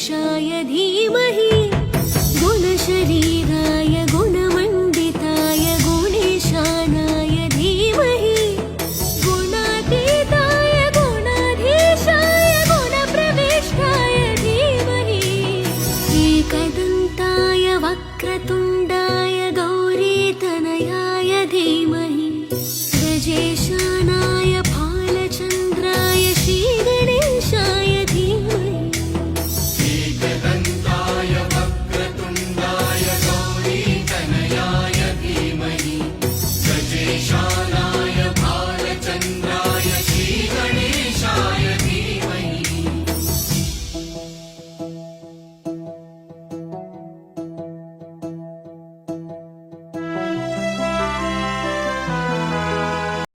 गुणप्रवेशाय धीमहि गुणशरीराय गुणमण्डिताय गुणेशानाय धीमहि गुणातीताय गुणाधीशाय गुणप्रविष्टाय धीमहि एकदन्ताय वक्रतुण्डाय गौरीतनयाय धीमहि गजेश